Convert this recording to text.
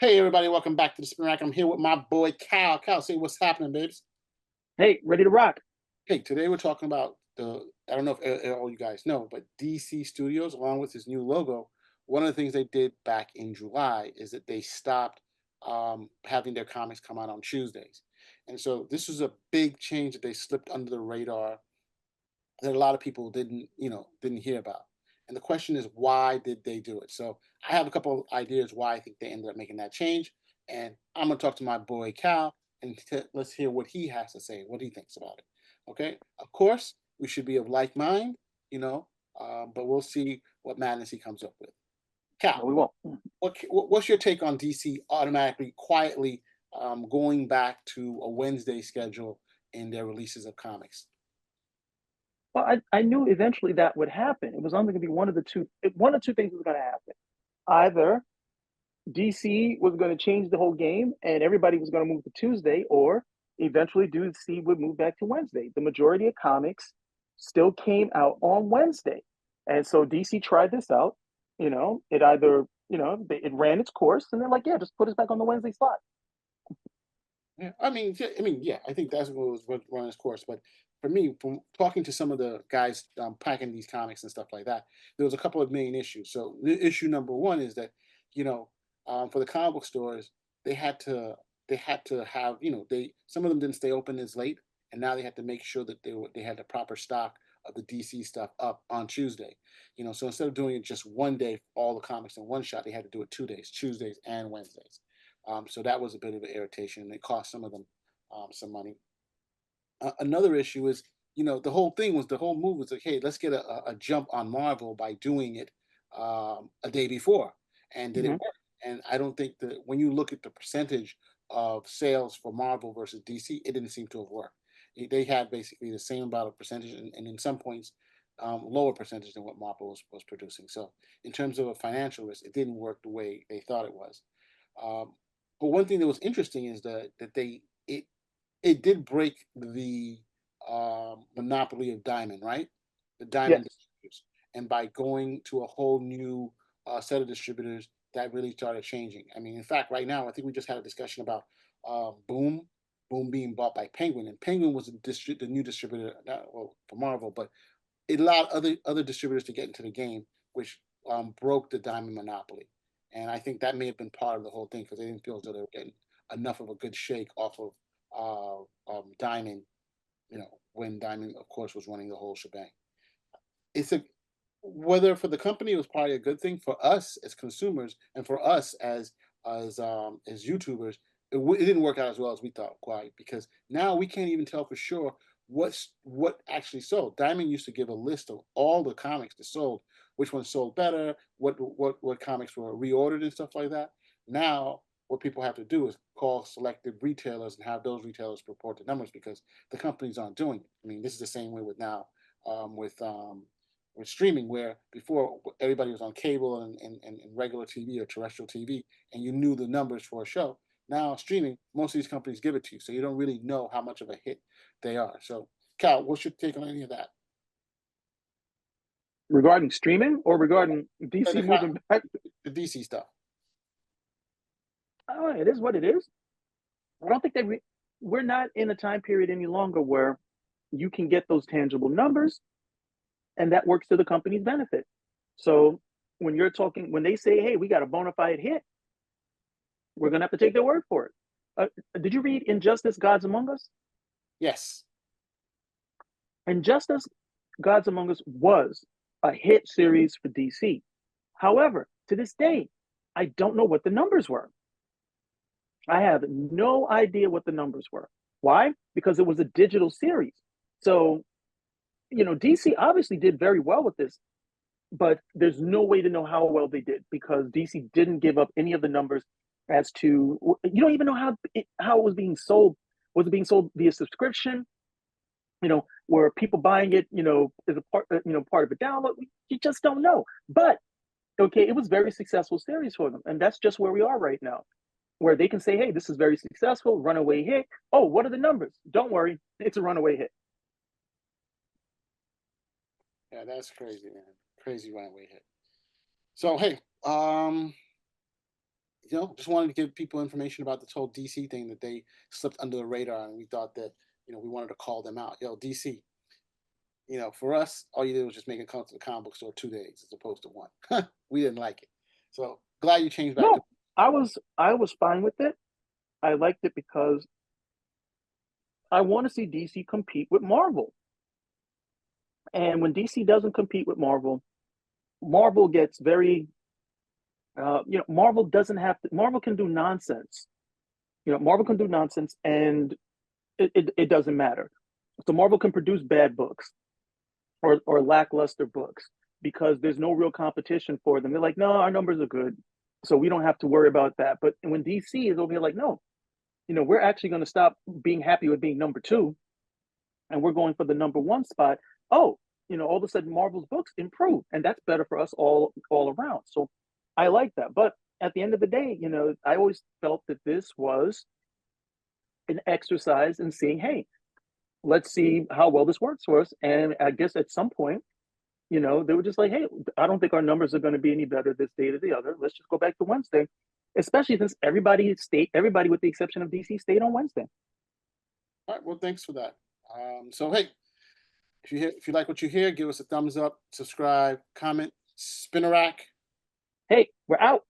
Hey everybody, welcome back to the Spin Rack. I'm here with my boy Cal. Cal, say what's happening, babes. Hey, ready to rock. Hey, today we're talking about I don't know if all you guys know, but DC Studios, along with his new logo, one of the things they did back in July is that they stopped having their comics come out on Tuesdays. And so this was a big change that they slipped under the radar that a lot of people didn't hear about. And the question is, why did they do it? So I have a couple of ideas why I think they ended up making that change. And I'm gonna talk to my boy Cal and let's hear what he has to say, what he thinks about it. Okay. Of course, we should be of like mind, you know, but we'll see what madness he comes up with. No, Cal, we won't. what's your take on DC automatically, quietly going back to a Wednesday schedule in their releases of comics? Well, I knew eventually that would happen. It was only going to be one of two things was going to happen. Either DC was going to change the whole game and everybody was going to move to Tuesday, or eventually DC would move back to Wednesday. The majority of comics still came out on Wednesday. And so DC tried this out. It either, it ran its course and they're like, yeah, just put us back on the Wednesday slot. Yeah, yeah, I think that's what run its course. But for me, from talking to some of the guys packing these comics and stuff like that, there was a couple of main issues. So the issue number one is that, you know, for the comic book stores, they had to they had to have, they some of them didn't stay open as late, and now they had to make sure that they had the proper stock of the DC stuff up on Tuesday. So instead of doing it just one day, all the comics in one shot, they had to do it 2 days, Tuesdays and Wednesdays. So that was a bit of an irritation, and it cost some of them some money. Another issue is, the whole move was like, hey, let's get a jump on Marvel by doing it a day before, and did it Mhm. work? And I don't think that when you look at the percentage of sales for Marvel versus DC, it didn't seem to have worked. They had basically the same amount of percentage, and in some points, lower percentage than what Marvel was producing. So in terms of a financial risk, it didn't work the way they thought it was. Um, but one thing that was interesting is that it did break the monopoly of Diamond, right? The Diamond Yes. distributors, and by going to a whole new set of distributors, that really started changing. I mean, in fact, right now, I think we just had a discussion about Boom being bought by Penguin, and Penguin was the new distributor, not, well, for Marvel, but it allowed other distributors to get into the game, which broke the Diamond monopoly. And I think that may have been part of the whole thing because they didn't feel as though they were getting enough of a good shake off of Diamond, when Diamond, of course, was running the whole shebang. It's a Whether for the company it was probably a good thing, for us as consumers and for us as YouTubers, it didn't work out as well as we thought, quite, because now we can't even tell for sure what actually sold. Diamond used to give a list of all the comics that sold, which ones sold better, what comics were reordered and stuff like that. Now what people have to do is call selected retailers and have those retailers report the numbers because the companies aren't doing it. I mean, this is the same way with now with streaming, where before everybody was on cable and regular TV or terrestrial TV, and you knew the numbers for a show. Now streaming, most of these companies give it to you, so you don't really know how much of a hit they are. So, Cal, what's your take on any of that? Regarding streaming or regarding Uh, DC The, co- moving back, the DC stuff. it is what it is. I don't think we're not in a time period any longer where you can get those tangible numbers and that works to the company's benefit. So when they say, hey, we got a bona fide hit, we're going to have to take their word for it. Did you read Injustice Gods Among Us? Yes. Injustice Gods Among Us was a hit series for DC. However, to this day, I don't know what the numbers were. I have no idea what the numbers were. Why? Because it was a digital series. So, DC obviously did very well with this, but there's no way to know how well they did because DC didn't give up any of the numbers as to you don't even know how it was being sold. Was it being sold via subscription? Were people buying it? As a part of a download. You just don't know. But okay, it was very successful series for them, and that's just where we are right now, where they can say, "Hey, this is very successful, runaway hit." Oh, what are the numbers? Don't worry, it's a runaway hit. Yeah, that's crazy, man. Crazy runaway hit. So hey, just wanted to give people information about this whole DC thing that they slipped under the radar, and we thought that we wanted to call them out. Yo, DC, for us, all you did was just make it come to the comic book store 2 days as opposed to one. We didn't like it, so glad you changed back to. No, I was fine with it. I liked it because I want to see DC compete with Marvel. And when DC doesn't compete with Marvel, Marvel gets very, Marvel doesn't have to. Marvel can do nonsense. Marvel can do nonsense, and it doesn't matter. So Marvel can produce bad books or lackluster books because there's no real competition for them. They're like, no, our numbers are good, so we don't have to worry about that. But when DC is over here, like, no, we're actually going to stop being happy with being number two, and we're going for the number one spot. Oh, all of a sudden Marvel's books improve, and that's better for us all around. So I like that. But at the end of the day, I always felt that this was an exercise in seeing, hey, let's see how well this works for us. And I guess at some point, they were just like, hey, I don't think our numbers are going to be any better this day or the other. Let's just go back to Wednesday, especially since everybody with the exception of DC stayed on Wednesday. All right, well, thanks for that. So hey, if you like what you hear, give us a thumbs up, subscribe, comment, spin a rack. Hey, we're out.